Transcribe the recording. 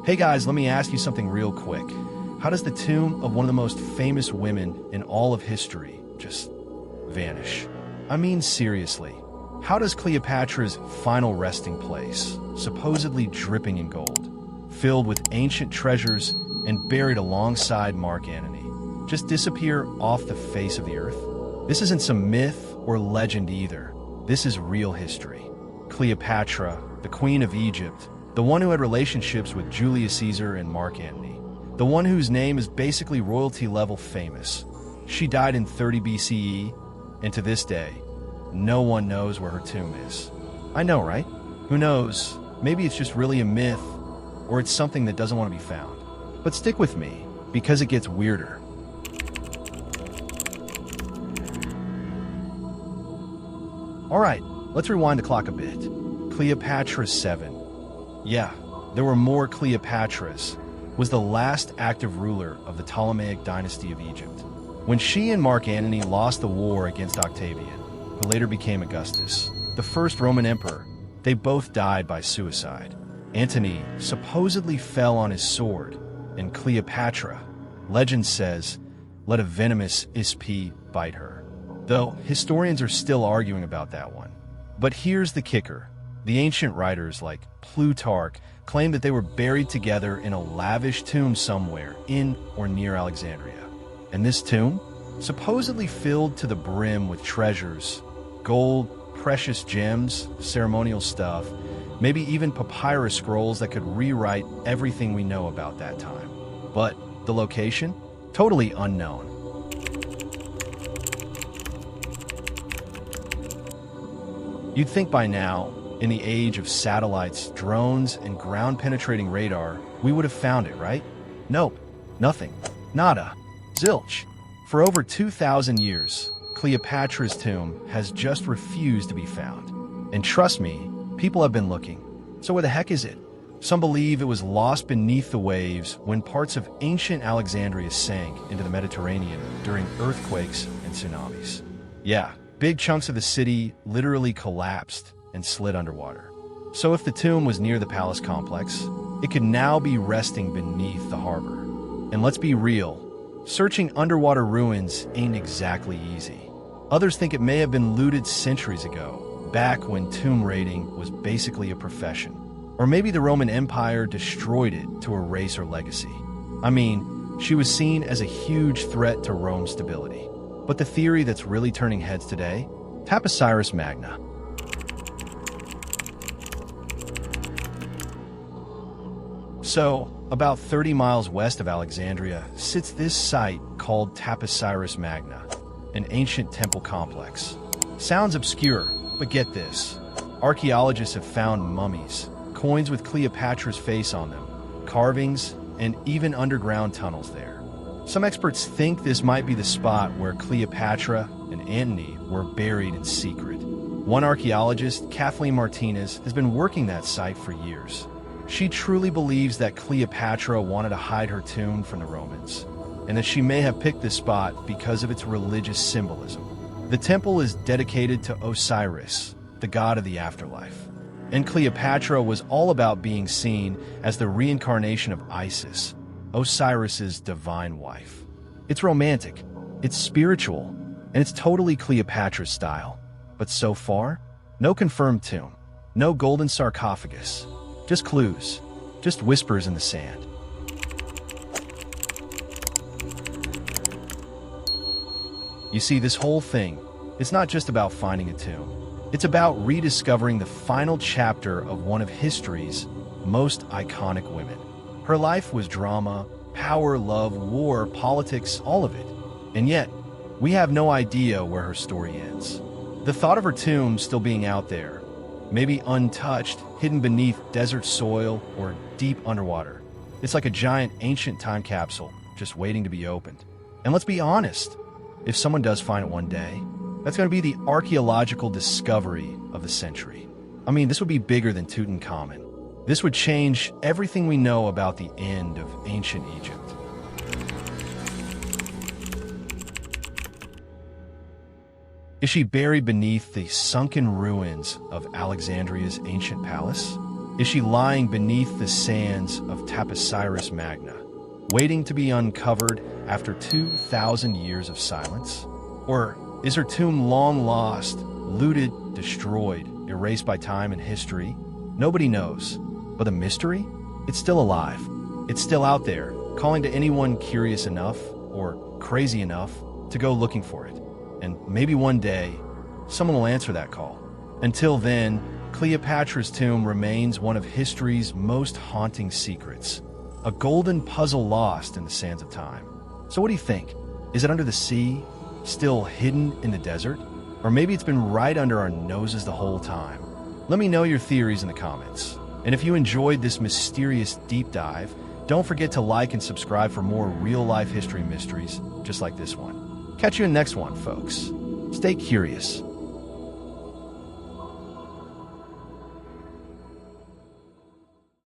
Hey guys, let me ask you something real quick. How does the tomb of one of the most famous women in all of history just vanish? I mean, seriously. How does Cleopatra's final resting place, supposedly dripping in gold, filled with ancient treasures and buried alongside Mark Antony, just disappear off the face of the earth? This isn't some myth or legend either. This is real history. Cleopatra, the Queen of Egypt, the one who had relationships with Julius Caesar and Mark Antony, the one whose name is basically royalty-level famous. She died in 30 BCE, and to this day, no one knows where her tomb is. I know, right? Who knows? Maybe it's just really a myth, or it's something that doesn't want to be found. But stick with me, because it gets weirder. Alright, let's rewind the clock a bit. Cleopatra VII. Yeah, there were more Cleopatras. Was the last active ruler of the Ptolemaic dynasty of Egypt. When she and Mark Antony lost the war against Octavian, who later became Augustus, the first Roman emperor, they both died by suicide. Antony supposedly fell on his sword, and Cleopatra, legend says, let a venomous isp bite her. Though historians are still arguing about that one. But here's the kicker. The ancient writers like Plutarch claim that they were buried together in a lavish tomb somewhere in or near Alexandria. And this tomb, supposedly filled to the brim with treasures, gold, precious gems, ceremonial stuff, maybe even papyrus scrolls that could rewrite everything we know about that time. But the location? Totally unknown. You'd think by now, in the age of satellites, drones, and ground-penetrating radar, we would have found it, right? Nope. Nothing. Nada. Zilch. For over 2,000 years, Cleopatra's tomb has just refused to be found. And trust me, people have been looking. So where the heck is it? Some believe it was lost beneath the waves when parts of ancient Alexandria sank into the Mediterranean during earthquakes and tsunamis. Yeah, big chunks of the city literally collapsed and slid underwater. So if the tomb was near the palace complex, it could now be resting beneath the harbor. And let's be real, searching underwater ruins ain't exactly easy. Others think it may have been looted centuries ago, back when tomb raiding was basically a profession. Or maybe the Roman Empire destroyed it to erase her legacy. I mean, she was seen as a huge threat to Rome's stability. But the theory that's really turning heads today? Toposiris magna. So, about 30 miles west of Alexandria sits this site called Toposiris Magna, an ancient temple complex. Sounds obscure, but get this. Archaeologists have found mummies, coins with Cleopatra's face on them, carvings, and even underground tunnels there. Some experts think this might be the spot where Cleopatra and Antony were buried in secret. One archaeologist, Kathleen Martinez, has been working that site for years. She truly believes that Cleopatra wanted to hide her tomb from the Romans, and that she may have picked this spot because of its religious symbolism. The temple is dedicated to Osiris, the god of the afterlife. And Cleopatra was all about being seen as the reincarnation of Isis, Osiris's divine wife. It's romantic, it's spiritual, and it's totally Cleopatra's style. But so far, no confirmed tomb, no golden sarcophagus. Just clues, just whispers in the sand. You see, this whole thing, it's not just about finding a tomb. It's about rediscovering the final chapter of one of history's most iconic women. Her life was drama, power, love, war, politics, all of it. And yet, we have no idea where her story ends. The thought of her tomb still being out there, maybe untouched, hidden beneath desert soil or deep underwater. It's like a giant ancient time capsule just waiting to be opened. And let's be honest, if someone does find it one day, that's going to be the archaeological discovery of the century. I mean, this would be bigger than Tutankhamun. This would change everything we know about the end of ancient Egypt. Is she buried beneath the sunken ruins of Alexandria's ancient palace? Is she lying beneath the sands of Toposiris Magna, waiting to be uncovered after 2,000 years of silence? Or is her tomb long lost, looted, destroyed, erased by time and history? Nobody knows. But the mystery? It's still alive. It's still out there, calling to anyone curious enough or crazy enough to go looking for it. And maybe one day, someone will answer that call. Until then, Cleopatra's tomb remains one of history's most haunting secrets, a golden puzzle lost in the sands of time. So what do you think? Is it under the sea, still hidden in the desert? Or maybe it's been right under our noses the whole time? Let me know your theories in the comments. And if you enjoyed this mysterious deep dive, don't forget to like and subscribe for more real-life history mysteries just like this one. Catch you in the next one, folks. Stay curious.